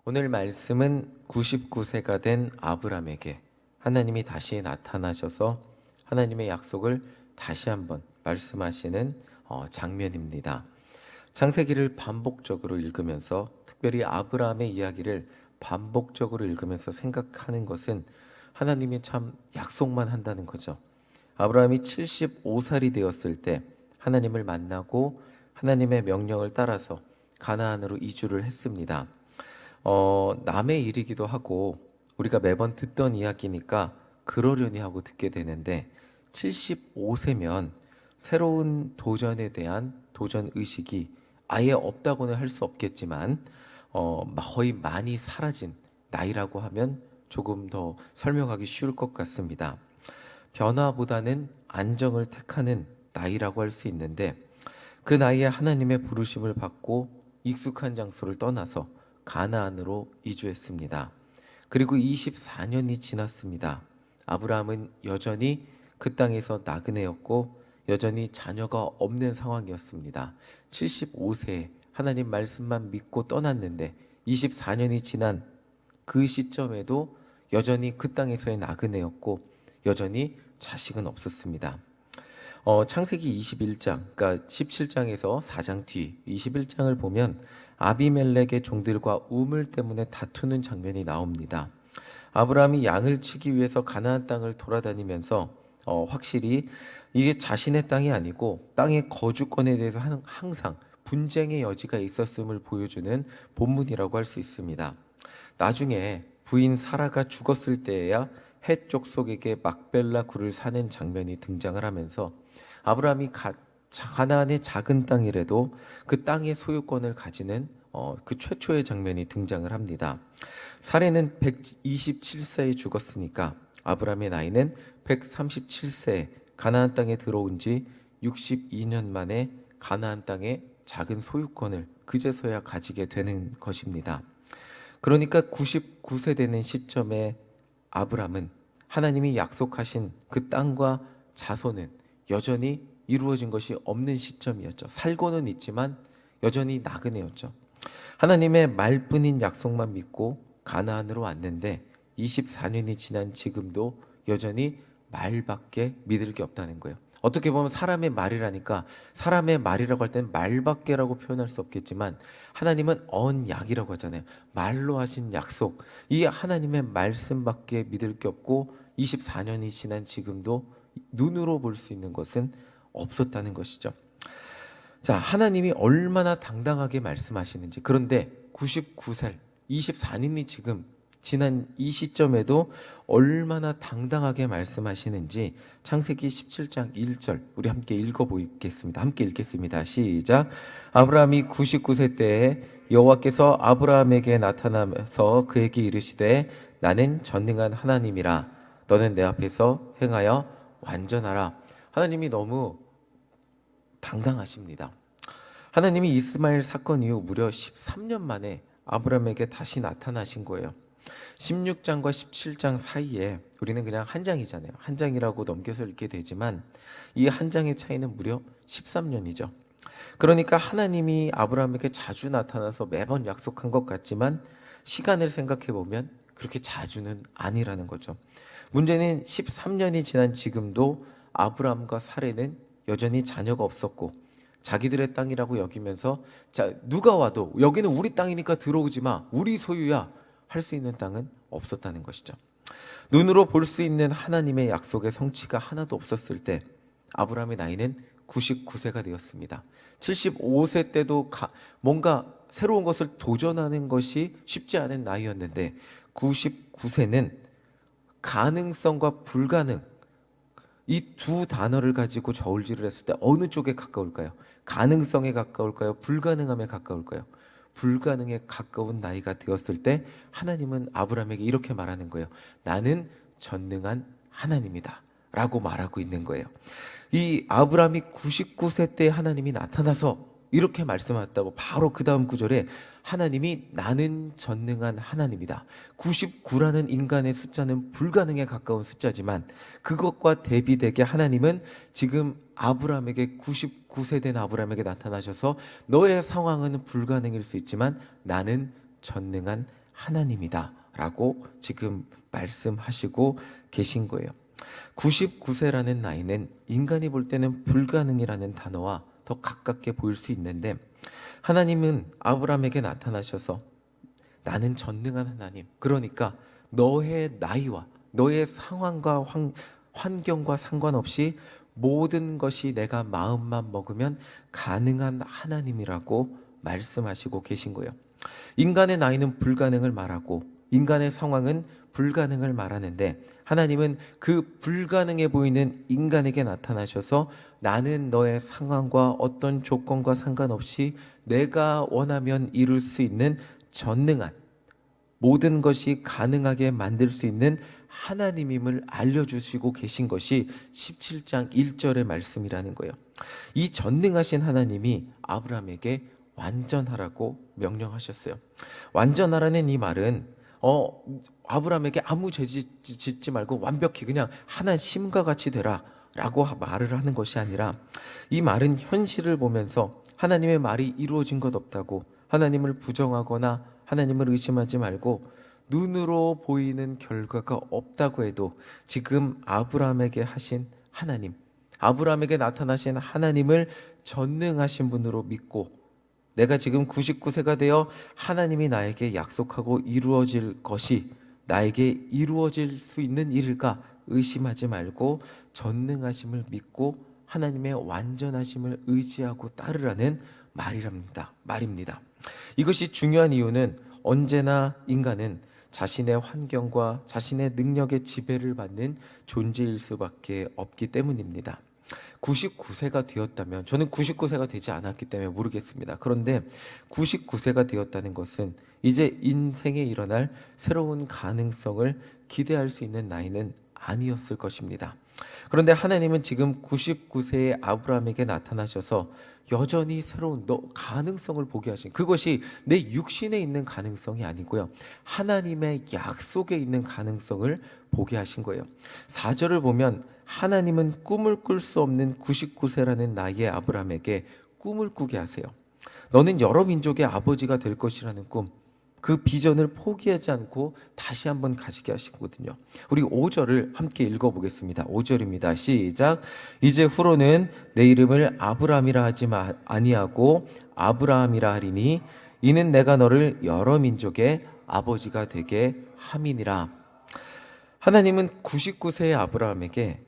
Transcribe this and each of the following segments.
오늘 말씀은 99세가 된 아브람에게 하나님이 다시 나타나셔서 하나님의 약속을 다시 한번 말씀하시는 장면입니다. 창세기를 반복적으로 읽으면서 특별히 아브라함의 이야기를 반복적으로 읽으면서 생각하는 것은 하나님이 참 약속만 한다는 거죠. 아브라함이 75살이 되었을 때 하나님을 만나고 하나님의 명령을 따라서 가나안으로 이주를 했습니다. 남의 일이기도 하고 우리가 매번 듣던 이야기니까 그러려니 하고 듣게 되는데 75세면 새로운 도전에 대한 도전 의식이 아예 없다고는 할 수 없겠지만 거의 많이 사라진 나이라고 하면 조금 더 설명하기 쉬울 것 같습니다. 변화보다는 안정을 택하는 나이라고 할 수 있는데 그 나이에 하나님의 부르심을 받고 익숙한 장소를 떠나서 가나안으로 이주했습니다. 그리고 24년이 지났습니다. 아브라함은 여전히 그 땅에서 나그네였고 여전히 자녀가 없는 상황이었습니다. 75세에 하나님 말씀만 믿고 떠났는데 24년이 지난 그 시점에도 여전히 그 땅에서의 나그네였고 여전히 자식은 없었습니다. 창세기 21장, 그러니까 17장에서 4장 뒤 21장을 보면 아비멜렉의 종들과 우물 때문에 다투는 장면이 나옵니다. 아브라함이 양을 치기 위해서 가나안 땅을 돌아다니면서 확실히 이게 자신의 땅이 아니고 땅의 거주권에 대해서 항상 분쟁의 여지가 있었음을 보여주는 본문이라고 할 수 있습니다. 나중에 부인 사라가 죽었을 때에야 헷 족속에게 막벨라 굴을 사는 장면이 등장을 하면서 아브라함이 가나안의 작은 땅이라도 그 땅의 소유권을 가지는 그 최초의 장면이 등장을 합니다. 사례는 127세에 죽었으니까 아브라함의 나이는 137세에 가나안 땅에 들어온 지 62년 만에 가나안 땅의 작은 소유권을 그제서야 가지게 되는 것입니다. 그러니까 99세 되는 시점에 아브라함은 하나님이 약속하신 그 땅과 자손은 여전히 이루어진 것이 없는 시점이었죠. 살고는 있지만 여전히 나그네였죠. 하나님의 말뿐인 약속만 믿고 가나안으로 왔는데 24년이 지난 지금도 여전히 말밖에 믿을 게 없다는 거예요. 어떻게 보면 사람의 말이라니까 사람의 말이라고 할 때는 말밖에라고 표현할 수 없겠지만 하나님은 언약이라고 하잖아요. 말로 하신 약속, 이 하나님의 말씀밖에 믿을 게 없고 24년이 지난 지금도 눈으로 볼 수 있는 것은 없었다는 것이죠. 자, 하나님이 얼마나 당당하게 말씀하시는지. 그런데 99살 24년이 지금 지난 이 시점에도 얼마나 당당하게 말씀하시는지 창세기 17장 1절 우리 함께 읽어보겠습니다. 함께 읽겠습니다. 시작. 아브라함이 99세 때에 여호와께서 아브라함에게 나타나서 그에게 이르시되 나는 전능한 하나님이라 너는 내 앞에서 행하여 완전하라. 하나님이 너무 당당하십니다. 하나님이 이스마엘 사건 이후 무려 13년 만에 아브라함에게 다시 나타나신 거예요. 16장과 17장 사이에 우리는 그냥 한 장이잖아요. 한 장이라고 넘겨서 읽게 되지만 이 한 장의 차이는 무려 13년이죠. 그러니까 하나님이 아브라함에게 자주 나타나서 매번 약속한 것 같지만 시간을 생각해 보면 그렇게 자주는 아니라는 거죠. 문제는 13년이 지난 지금도 아브라함과 사레는 여전히 자녀가 없었고 자기들의 땅이라고 여기면서 자, 누가 와도 여기는 우리 땅이니까 들어오지 마. 우리 소유야. 할 수 있는 땅은 없었다는 것이죠. 눈으로 볼 수 있는 하나님의 약속의 성취가 하나도 없었을 때 아브라함의 나이는 99세가 되었습니다. 75세 때도 뭔가 새로운 것을 도전하는 것이 쉽지 않은 나이였는데 99세는 가능성과 불가능 이 두 단어를 가지고 저울질을 했을 때 어느 쪽에 가까울까요? 가능성에 가까울까요? 불가능함에 가까울까요? 불가능에 가까운 나이가 되었을 때 하나님은 아브라함에게 이렇게 말하는 거예요. 나는 전능한 하나님이다 라고 말하고 있는 거예요. 이 아브라함이 99세 때 하나님이 나타나서 이렇게 말씀하셨다고 바로 그 다음 구절에 하나님이 나는 전능한 하나님이다. 99라는 인간의 숫자는 불가능에 가까운 숫자지만 그것과 대비되게 하나님은 지금 아브라함에게 99세 된 아브라함에게 나타나셔서 너의 상황은 불가능일 수 있지만 나는 전능한 하나님이다 라고 지금 말씀하시고 계신 거예요. 99세라는 나이는 인간이 볼 때는 불가능이라는 단어와 더 가깝게 보일 수 있는데, 하나님은 아브라함에게 나타나셔서 나는 전능한 하나님, 그러니까 너의 나이와 너의 상황과 환경과 상관없이 모든 것이 내가 마음만 먹으면 가능한 하나님이라고 말씀하시고 계신 거예요. 인간의 나이는 불가능을 말하고 인간의 상황은 불가능을 말하는데, 하나님은 그 불가능해 보이는 인간에게 나타나셔서 나는 너의 상황과 어떤 조건과 상관없이 내가 원하면 이룰 수 있는 전능한, 모든 것이 가능하게 만들 수 있는 하나님임을 알려주시고 계신 것이 17장 1절의 말씀이라는 거예요. 이 전능하신 하나님이 아브라함에게 완전하라고 명령하셨어요. 완전하라는 이 말은 아브라함에게 아무 죄 짓지 말고 완벽히 그냥 하나의 심과 같이 되라 라고 말을 하는 것이 아니라, 이 말은 현실을 보면서 하나님의 말이 이루어진 것 없다고 하나님을 부정하거나 하나님을 의심하지 말고, 눈으로 보이는 결과가 없다고 해도 지금 아브라함에게 하신 하나님, 아브라함에게 나타나신 하나님을 전능하신 분으로 믿고, 내가 지금 99세가 되어 하나님이 나에게 약속하고 이루어질 것이 나에게 이루어질 수 있는 일일까 의심하지 말고 전능하심을 믿고 하나님의 완전하심을 의지하고 따르라는 말입니다. 이것이 중요한 이유는 언제나 인간은 자신의 환경과 자신의 능력의 지배를 받는 존재일 수밖에 없기 때문입니다. 99세가 되었다면, 저는 99세가 되지 않았기 때문에 모르겠습니다. 그런데 99세가 되었다는 것은 이제 인생에 일어날 새로운 가능성을 기대할 수 있는 나이는 아니었을 것입니다. 그런데 하나님은 지금 99세의 아브라함에게 나타나셔서 여전히 새로운 가능성을 보게 하신, 그것이 내 육신에 있는 가능성이 아니고요, 하나님의 약속에 있는 가능성을 보게 하신 거예요. 4절을 보면 하나님은 꿈을 꿀 수 없는 99세라는 나이의 아브라함에게 꿈을 꾸게 하세요. 너는 여러 민족의 아버지가 될 것이라는 꿈, 그 비전을 포기하지 않고 다시 한번 가지게 하시거든요. 우리 5절을 함께 읽어보겠습니다. 5절입니다. 시작. 이제 후로는 내 이름을 아브라함이라 하지 아니하고 아브라함이라 하리니 이는 내가 너를 여러 민족의 아버지가 되게 함이니라. 하나님은 99세의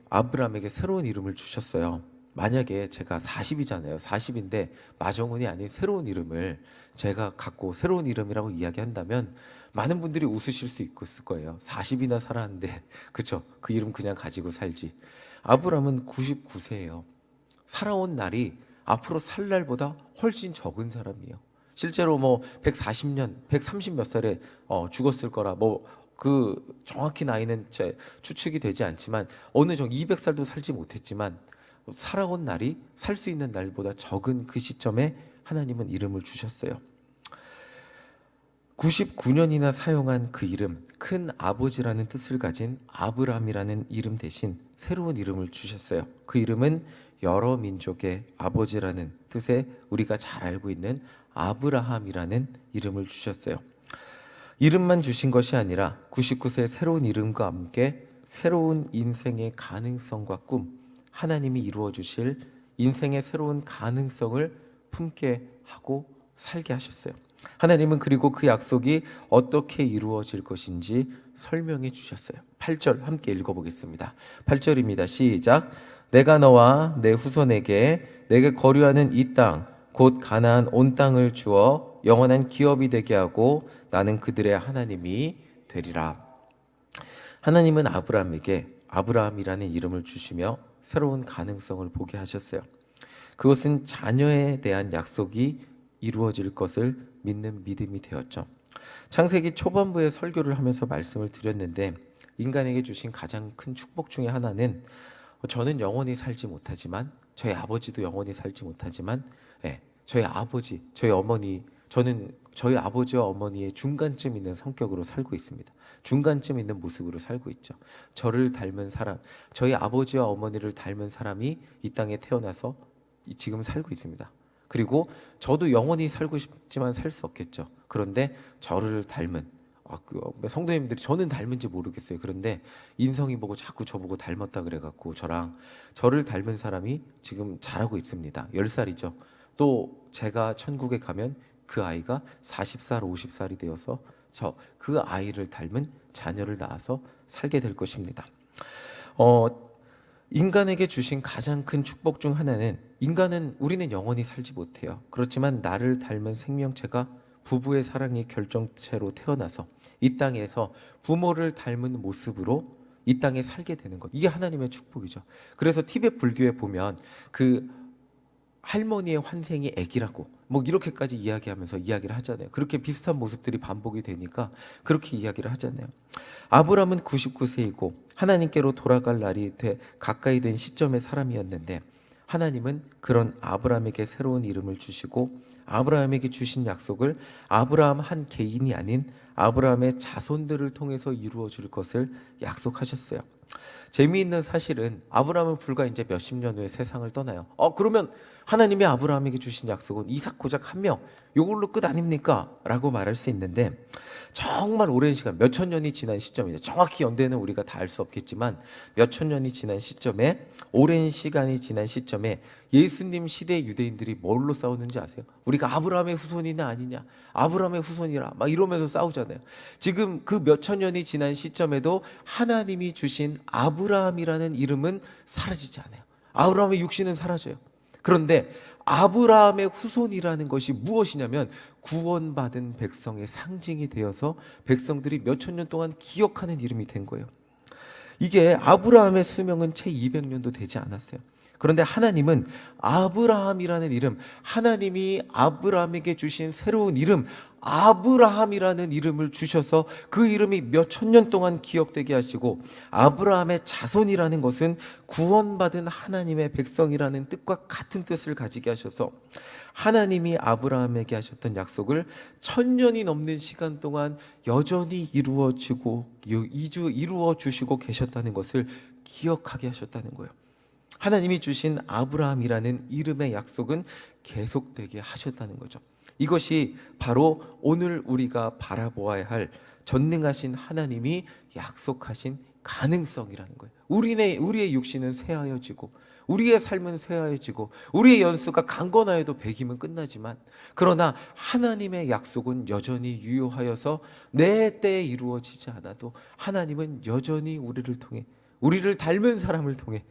아브라함에게 새로운 이름을 주셨어요. 만약에 제가 40이잖아요. 40인데 마정훈이 아닌 새로운 이름을 제가 갖고 새로운 이름이라고 이야기한다면 많은 분들이 웃으실 수 있을 거예요. 40이나 살았는데, 그쵸? 그 이름 그냥 가지고 살지. 아브라함은 99세예요. 살아온 날이 앞으로 살 날보다 훨씬 적은 사람이에요. 실제로 140년, 130 몇 살에 죽었을 거라 그 정확히 나이는 추측이 되지 않지만 어느 정도 200살도 살지 못했지만 살아온 날이 살 수 있는 날보다 적은 그 시점에 하나님은 이름을 주셨어요. 99년이나 사용한 그 이름, 큰 아버지라는 뜻을 가진 아브라함이라는 이름 대신 새로운 이름을 주셨어요. 그 이름은 여러 민족의 아버지라는 뜻의 우리가 잘 알고 있는 아브라함이라는 이름을 주셨어요. 이름만 주신 것이 아니라 99세의 새로운 이름과 함께 새로운 인생의 가능성과 꿈, 하나님이 이루어 주실 인생의 새로운 가능성을 품게 하고 살게 하셨어요. 하나님은 그리고 그 약속이 어떻게 이루어질 것인지 설명해 주셨어요. 8절 함께 읽어보겠습니다. 8절입니다. 시작. 내가 너와 내 후손에게 내게 거류하는 이 땅, 곧 가나안 온 땅을 주어 영원한 기업이 되게 하고 나는 그들의 하나님이 되리라. 하나님은 아브라함에게 아브라함이라는 이름을 주시며 새로운 가능성을 보게 하셨어요. 그것은 자녀에 대한 약속이 이루어질 것을 믿는 믿음이 되었죠. 창세기 초반부에 설교를 하면서 말씀을 드렸는데, 인간에게 주신 가장 큰 축복 중에 하나는, 저는 영원히 살지 못하지만, 저희 아버지도 영원히 살지 못하지만, 저희 아버지, 저희 어머니, 저는 저희 아버지와 어머니의 중간쯤 있는 성격으로 살고 있습니다. 중간쯤 있는 모습으로 살고 있죠. 저를 닮은 사람, 저희 아버지와 어머니를 닮은 사람이 이 땅에 태어나서 지금 살고 있습니다. 그리고 저도 영원히 살고 싶지만 살 수 없겠죠. 그런데 저를 닮은 성도님들이 저는 닮은지 모르겠어요. 그런데 인성이 보고 자꾸 저보고 닮았다 그래갖고 저를 닮은 사람이 지금 자라고 있습니다. 10살이죠. 또 제가 천국에 가면 그 아이가 40살, 50살이 되어서 그 아이를 닮은 자녀를 낳아서 살게 될 것입니다. 인간에게 주신 가장 큰 축복 중 하나는, 우리는 영원히 살지 못해요. 그렇지만 나를 닮은 생명체가 부부의 사랑의 결정체로 태어나서 이 땅에서 부모를 닮은 모습으로 이 땅에 살게 되는 것, 이게 하나님의 축복이죠. 그래서 티베트 불교에 보면 그 할머니의 환생이 아기라고 이렇게까지 이야기를 하잖아요. 그렇게 비슷한 모습들이 반복이 되니까 그렇게 이야기를 하잖아요. 아브람은 99세이고 하나님께로 돌아갈 날이 가까이 된 시점의 사람이었는데, 하나님은 그런 아브람에게 새로운 이름을 주시고 아브라함에게 주신 약속을 아브라함 한 개인이 아닌 아브라함의 자손들을 통해서 이루어 줄 것을 약속하셨어요. 재미있는 사실은 아브라함은 불과 이제 몇십 년 후에 세상을 떠나요. 그러면 하나님이 아브라함에게 주신 약속은 이삭 고작 한 명, 이걸로 끝 아닙니까? 라고 말할 수 있는데, 정말 오랜 시간, 몇천 년이 지난 시점이죠. 정확히 연대는 우리가 다 알 수 없겠지만 몇천 년이 지난 시점에, 오랜 시간이 지난 시점에 예수님 시대 유대인들이 뭘로 싸우는지 아세요? 우리가 아브라함의 후손이냐 아니냐, 아브라함의 후손이라 막 이러면서 싸우잖아요. 지금 그 몇천 년이 지난 시점에도 하나님이 주신 아브라함이라는 이름은 사라지지 않아요. 아브라함의 육신은 사라져요. 그런데 아브라함의 후손이라는 것이 무엇이냐면 구원받은 백성의 상징이 되어서 백성들이 몇천 년 동안 기억하는 이름이 된 거예요. 이게 아브라함의 수명은 채 200년도 되지 않았어요. 그런데 하나님은 아브라함이라는 이름, 하나님이 아브라함에게 주신 새로운 이름, 아브라함이라는 이름을 주셔서 그 이름이 몇천 년 동안 기억되게 하시고, 아브라함의 자손이라는 것은 구원받은 하나님의 백성이라는 뜻과 같은 뜻을 가지게 하셔서 하나님이 아브라함에게 하셨던 약속을 1000년이 넘는 시간 동안 여전히 이루어 주시고 계셨다는 것을 기억하게 하셨다는 거예요. 하나님이 주신 아브라함이라는 이름의 약속은 계속되게 하셨다는 거죠. 이것이 바로 오늘 우리가 바라보아야 할 전능하신 하나님이 약속하신 가능성이라는 거예요. 우리의 육신은 쇠하여지고 우리의 삶은 쇠하여지고 우리의 연수가 강건하여도 백이면 끝나지만, 그러나 하나님의 약속은 여전히 유효하여서 내 때에 이루어지지 않아도 하나님은 여전히 우리를 통해, 우리를 닮은 사람을 통해,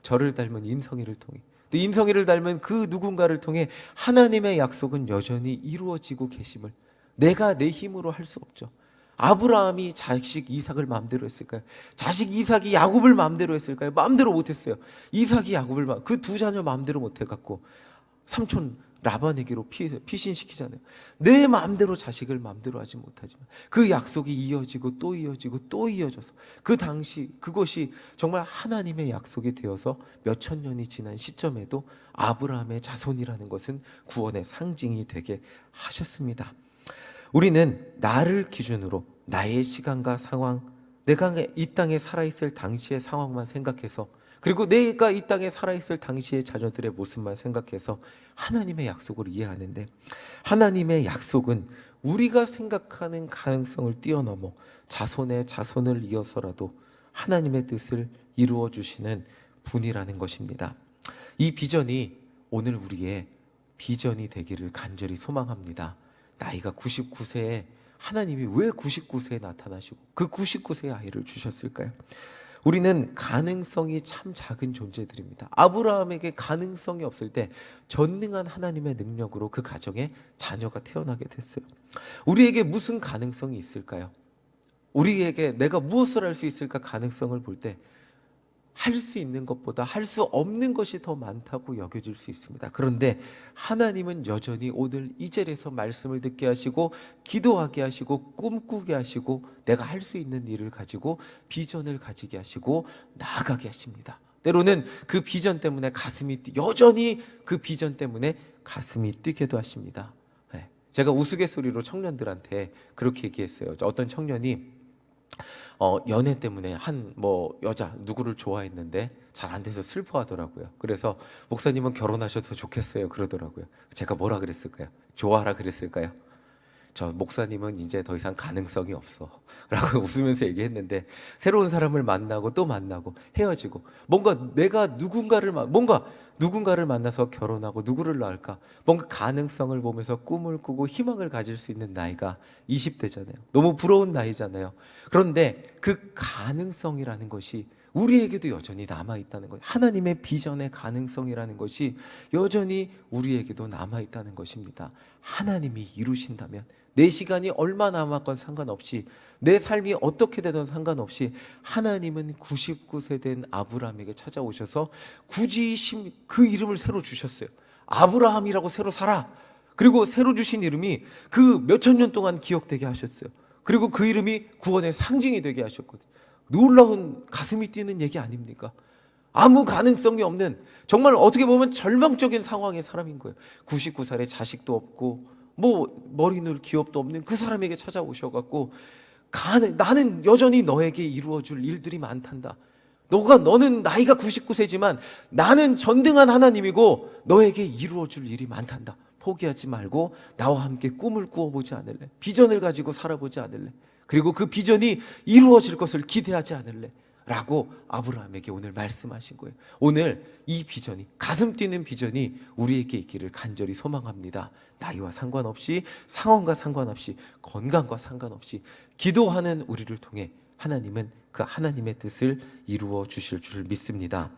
저를 닮은 인성이를 통해, 또 인성이를 닮은 그 누군가를 통해 하나님의 약속은 여전히 이루어지고 계심을 내가 내 힘으로 할 수 없죠. 아브라함이 자식 이삭을 마음대로 했을까요? 자식 이삭이 야곱을 마음대로 했을까요? 마음대로 못했어요. 이삭이 야곱을 그 두 자녀 마음대로 못해갖고 삼촌 라반에게로 피신시키잖아요. 내 마음대로 자식을 마음대로 하지 못하지만 그 약속이 이어지고 또 이어지고 또 이어져서 그 당시 그것이 정말 하나님의 약속이 되어서 몇천 년이 지난 시점에도 아브라함의 자손이라는 것은 구원의 상징이 되게 하셨습니다. 우리는 나를 기준으로 나의 시간과 상황, 내가 이 땅에 살아있을 당시의 상황만 생각해서, 그리고 내가 이 땅에 살아있을 당시의 자녀들의 모습만 생각해서 하나님의 약속을 이해하는데, 하나님의 약속은 우리가 생각하는 가능성을 뛰어넘어 자손의 자손을 이어서라도 하나님의 뜻을 이루어 주시는 분이라는 것입니다. 이 비전이 오늘 우리의 비전이 되기를 간절히 소망합니다. 나이가 99세에 하나님이 왜 99세에 나타나시고 그 99세의 아이를 주셨을까요? 우리는 가능성이 참 작은 존재들입니다. 아브라함에게 가능성이 없을 때 전능한 하나님의 능력으로 그 가정에 자녀가 태어나게 됐어요. 우리에게 무슨 가능성이 있을까요? 우리에게 내가 무엇을 할 수 있을까 가능성을 볼 때 할 수 있는 것보다 할 수 없는 것이 더 많다고 여겨질 수 있습니다. 그런데 하나님은 여전히 오늘 이 자리에서 말씀을 듣게 하시고 기도하게 하시고 꿈꾸게 하시고 내가 할 수 있는 일을 가지고 비전을 가지게 하시고 나아가게 하십니다. 때로는 그 비전 때문에 여전히 그 비전 때문에 가슴이 뛰게도 하십니다. 제가 우스갯소리로 청년들한테 그렇게 얘기했어요. 어떤 청년이 연애 때문에 여자 누구를 좋아했는데 잘 안 돼서 슬퍼하더라고요. 그래서 목사님은 결혼하셔도 좋겠어요 그러더라고요. 제가 뭐라 그랬을까요? 좋아하라 그랬을까요? 저 목사님은 이제 더 이상 가능성이 없어 라고 웃으면서 얘기했는데, 새로운 사람을 만나고 또 만나고 헤어지고, 뭔가 누군가를 만나서 결혼하고 누구를 낳을까, 뭔가 가능성을 보면서 꿈을 꾸고 희망을 가질 수 있는 나이가 20대잖아요. 너무 부러운 나이잖아요. 그런데 그 가능성이라는 것이 우리에게도 여전히 남아있다는 거예요. 하나님의 비전의 가능성이라는 것이 여전히 우리에게도 남아있다는 것입니다. 하나님이 이루신다면, 내 시간이 얼마 남았건 상관없이, 내 삶이 어떻게 되든 상관없이, 하나님은 99세 된 아브라함에게 찾아오셔서 굳이 그 이름을 새로 주셨어요. 아브라함이라고 새로 살아. 그리고 새로 주신 이름이 그 몇천 년 동안 기억되게 하셨어요. 그리고 그 이름이 구원의 상징이 되게 하셨거든요. 놀라운, 가슴이 뛰는 얘기 아닙니까? 아무 가능성이 없는, 정말 어떻게 보면 절망적인 상황의 사람인 거예요. 99살에 자식도 없고 머리 넣을 기업도 없는 그 사람에게 찾아오셔갖고, 나는 여전히 너에게 이루어줄 일들이 많단다. 너는 나이가 99세지만 나는 전등한 하나님이고 너에게 이루어줄 일이 많단다. 포기하지 말고 나와 함께 꿈을 꾸어보지 않을래? 비전을 가지고 살아보지 않을래? 그리고 그 비전이 이루어질 것을 기대하지 않을래? 라고 아브라함에게 오늘 말씀하신 거예요. 오늘 이 비전이, 가슴 뛰는 비전이 우리에게 있기를 간절히 소망합니다. 나이와 상관없이, 상황과 상관없이, 건강과 상관없이 기도하는 우리를 통해 하나님은 그 하나님의 뜻을 이루어 주실 줄 믿습니다.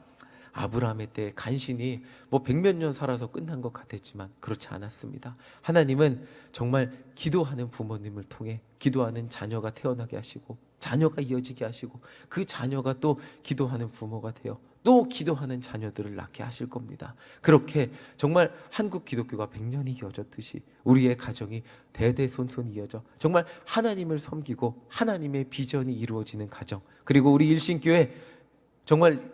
아브라함의 때 간신히 100몇 년 살아서 끝난 것 같았지만 그렇지 않았습니다. 하나님은 정말 기도하는 부모님을 통해 기도하는 자녀가 태어나게 하시고, 자녀가 이어지게 하시고, 그 자녀가 또 기도하는 부모가 되어 또 기도하는 자녀들을 낳게 하실 겁니다. 그렇게 정말 한국 기독교가 100년이 이어졌듯이 우리의 가정이 대대손손 이어져 정말 하나님을 섬기고 하나님의 비전이 이루어지는 가정, 그리고 우리 일신교회 정말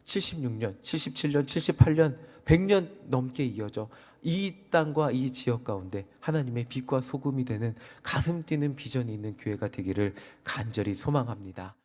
76년, 77년, 78년, 100년 넘게 이어져 이 땅과 이 지역 가운데 하나님의 빛과 소금이 되는 가슴 뛰는 비전이 있는 교회가 되기를 간절히 소망합니다.